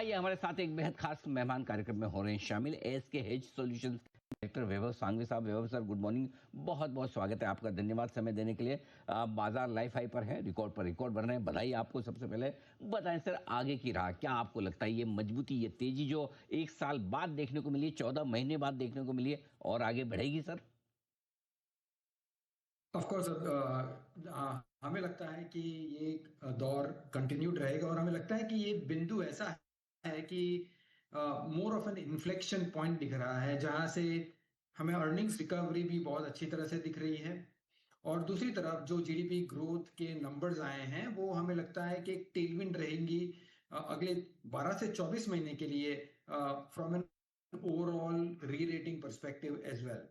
आइए हमारे साथ एक बेहद खास मेहमान कार्यक्रम में हो रहे हैं शामिल एएसके हेज सॉल्यूशंस डायरेक्टर वैभव सांघवी साहब। वैभव सर, गुड मॉर्निंग। बहुत बहुत स्वागत है आपका, धन्यवाद समय देने के लिए। बाजार लाइफ हाई पर है, रिकॉर्ड पर रिकॉर्ड बन रहे हैं, बधाई आपको। सबसे पहले बताएं सर, आगे की राह क्या आपको लगता है? ये मजबूती, ये तेजी जो 1 साल बाद देखने को मिली, 14 महीने बाद देखने को मिली है, और आगे बढ़ेगी सर? ऑफ कोर्स हमें लगता है कि ये दौर कंटिन्यूड रहेगा और हमें लगता है कि ये बिंदु ऐसा है कि more of an inflection point दिख रहा है, जहां से हमें अर्निंग्स रिकवरी भी बहुत अच्छी तरह से दिख रही है। और दूसरी तरफ जो जीडीपी ग्रोथ के नंबर्स आए हैं वो हमें लगता है कि एक टेलविंड रहेंगी अगले 12 से 24 महीने के लिए, from an overall rerating perspective as well.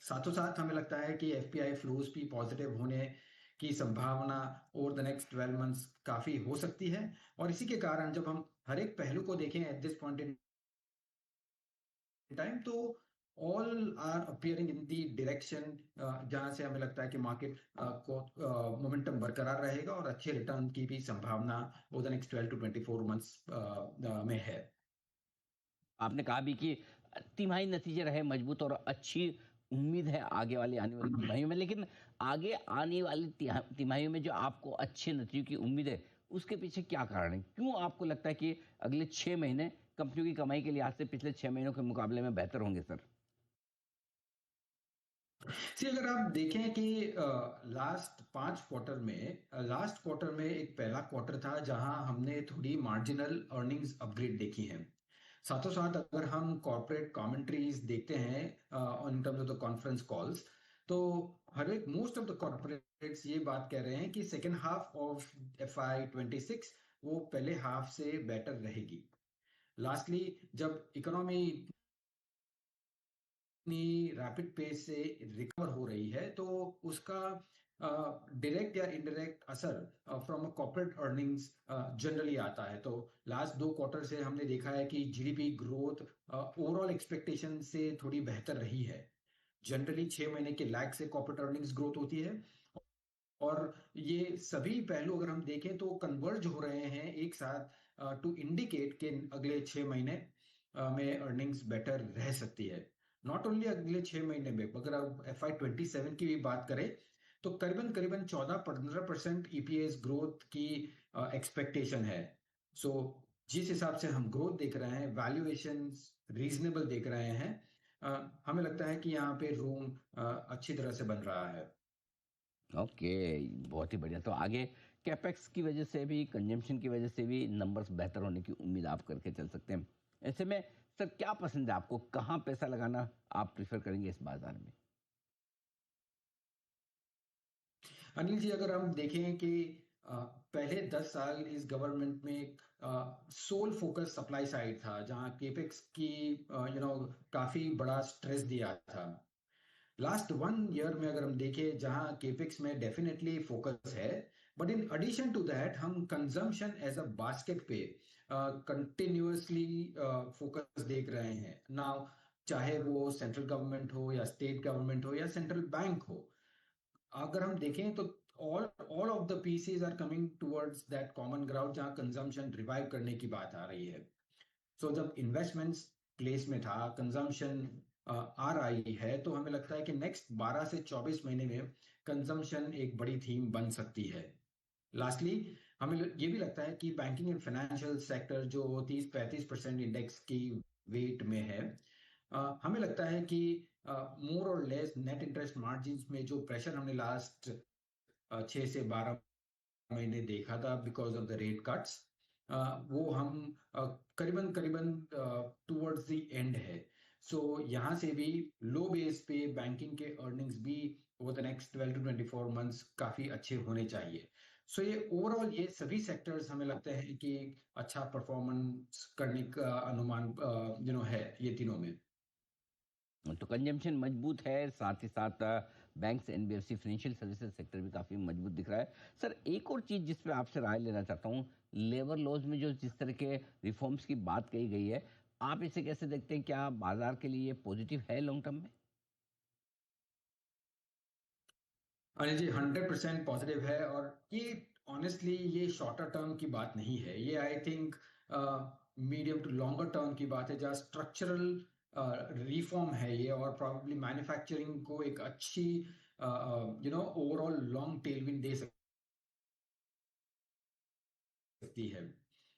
साथों साथ हमें लगता है कि एफपीआई फ्लोज भी पॉजिटिव होने की संभावना ओवर द नेक्स्ट 12 मंथ्स काफी हो सकती है। और इसी के कारण जब हम हर एक पहलू को देखें at this point in time, तो all are appearing in the direction जहां से हमें लगता है कि मार्केट को मोमेंटम बरकरार रहेगा और अच्छे रिटर्न की भी संभावना over the next 12 to 24 months में है। आपने कहा भी कि तिमाही नतीजे रहे मजबूत और अच्छी उम्मीद है आगे वाली आने वाली तिमाहियों में, लेकिन आगे आने वाली तिमाहियों में जो आपको अच्छे नतीजों की उम्मीद है, उसके पीछे क्या कारण है? क्यों आपको लगता है कि अगले 6 महीने कंपनियों की कमाई के लिहाज से पिछले 6 महीनों के मुकाबले में बेहतर होंगे सर? सी अगर आप देखें कि लास्ट 5 क्वार्टर में, लास्ट क्वार्टर में एक पहला क्वार्टर था जहां हमने थोड़ी मार्जिनल अर्निंग्स अपग्रेड देखी है। साथों साथ अगर हम कॉर्पोरेट कमेंट्रीज देखते हैं in terms of the conference calls, तो हर एक मोस्ट ऑफ द कॉर्पोरेट्स ये बात कह रहे हैं कि सेकेंड हाफ ऑफ FY 26 वो पहले हाफ से बेटर रहेगी। लास्टली, जब इकोनॉमी इतनी रैपिड पेस से रिकवर हो रही है, तो उसका डायरेक्ट या इनडायरेक्ट असर from a corporate earnings generally आता है। तो लास्ट 2 क्वार्टर से हमने देखा है कि जीडीपी ग्रोथ ओवरऑल एक्सपेक्टेशन से थोड़ी बेहतर रही है। जनरली 6 महीने के लैग से कॉर्पोरेट अर्निंग्स ग्रोथ होती है, और ये सभी पहलू अगर हम देखें तो कन्वर्ज हो रहे हैं एक साथ टू इंडिकेट कि अगले 6 महीने में अर्निंग्स बेटर रह सकती है। नॉट ओनली अगले 6 महीने में, अगर आप FY 27 की भी बात करें तो करीबन करीबन 14-15% ईपीएस ग्रोथ की एक्सपेक्टेशन है। सो जिस हिसाब से हम ग्रोथ देख रहे हैं, वैल्यूएशन रीजनेबल देख रहे हैं, हमें लगता है कि यहाँ पे रूम अच्छी तरह से बन रहा है। ओके, बहुत ही बढ़िया। तो आगे कैपेक्स की वजह से भी, कंजम्पशन की वजह से भी नंबर्स बेहतर होने की उम्मीद आप करके चल सकते हैं। ऐसे में सर क्या पसंद है आपको, कहाँ पैसा लगाना आप प्रेफर करेंगे इस बाजार में? अनिल जी, अगर हम देखें कि पहले 10 साल इस गवर्नमेंट में एक सोल फोकस सप्लाई साइड था, जहां केपेक्स की काफी बड़ा स्ट्रेस दिया था। लास्ट 1 ईयर में अगर हम देखें, जहां केपेक्स में डेफिनेटली फोकस है, but in addition to that हम कंजम्पशन एज अ बास्केट पे कंटिन्यूअसली फोकस देख रहे हैं नाउ। चाहे वो सेंट्रल गवर्नमेंट हो या स्टेट गवर्नमेंट हो या सेंट्रल बैंक हो, अगर हम देखें तो all all of the pieces are coming towards that common ground, जहां कंजम्पशन रिवाइव करने की बात आ रही है। सो जब इन्वेस्टमेंट्स प्लेस में था, कंजम्पशन आ रही है, तो हमें लगता है कि नेक्स्ट 12 से 24 महीने में कंजम्पशन एक बड़ी थीम बन सकती है। लास्टली, हमें ये भी लगता है कि बैंकिंग एंड फाइनेंशियल सेक्टर जो 30-35% इंडेक्स की वेट में है, हमें लगता है कि मोर और लेस नेट इंटरेस्ट मार्जिन में जो प्रेशर हमने लास्ट 6 से 12 महीने देखा था because of the rate cuts, वो हम करीबन करीबन टुवर्ड्स द एंड है। सो यहाँ से भी लो बेस पे बैंकिंग के अर्निंग्स भी over the next 12 to 24 months काफी अच्छे होने चाहिए। सो ये ओवरऑल ये सभी सेक्टर्स हमें लगते हैं कि अच्छा परफॉर्मेंस करने का अनुमान है ये तीनों में। तो कंजम्पशन मजबूत है, साथ ही साथ banks, NBFC, financial services sector भी काफ़ी मजबूत दिख रहा है। सर एक और चीज़ जिस पे आपसे राय लेना चाहता हूँ, लेबर लॉज में जो जिस तरह के रिफॉर्म्स की बात कही गई है, आप इसे कैसे देखते हैं? क्या बाजार के लिए पॉजिटिव है लॉन्ग टर्म में? अनिल जी, 100% पॉजिटिव है। और ये ऑनेस्टली ये शॉर्टर टर्म की बात नहीं है, ये I think medium to longer term की बात है, जहाँ स्ट्रक्चरल रिफॉर्म है ये, और प्रॉब्ली मैन्युफैक्चरिंग को एक अच्छी ओवरऑल लॉन्ग टेलविंड दे सकती है।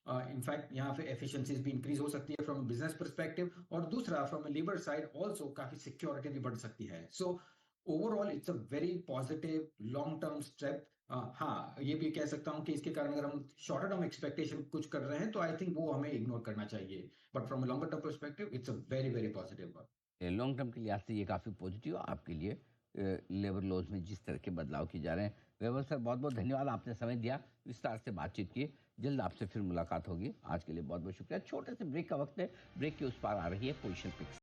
इनफैक्ट यहाँ पे एफिशिएंसीज भी इंक्रीज हो सकती है फ्रॉम बिजनेस पर्सपेक्टिव, और दूसरा फ्रॉम लेबर साइड ऑल्सो काफी सिक्योरिटी भी बढ़ सकती है। So overall it's a very positive long term step. हाँ, ये भी कह सकता हूँ कि इसके कारण अगर हम शॉर्टर टर्म एक्सपेक्टेशन कुछ कर रहे हैं तो आई थिंक वो हमें इग्नोर करना चाहिए, but from longer term perspective it's a very very positive. Long term के लिहाज से ये काफ़ी पॉजिटिव आपके लिए लेबर लॉज में जिस तरह के बदलाव किए जा रहे हैं। वैभव सर, बहुत बहुत धन्यवाद, आपने समय दिया, विस्तार से बातचीत की। जल्द आपसे फिर मुलाकात होगी। आज के लिए बहुत बहुत शुक्रिया। छोटे से ब्रेक का वक्त है, ब्रेक के उस पार आ रही है पोजीशन पिक्स।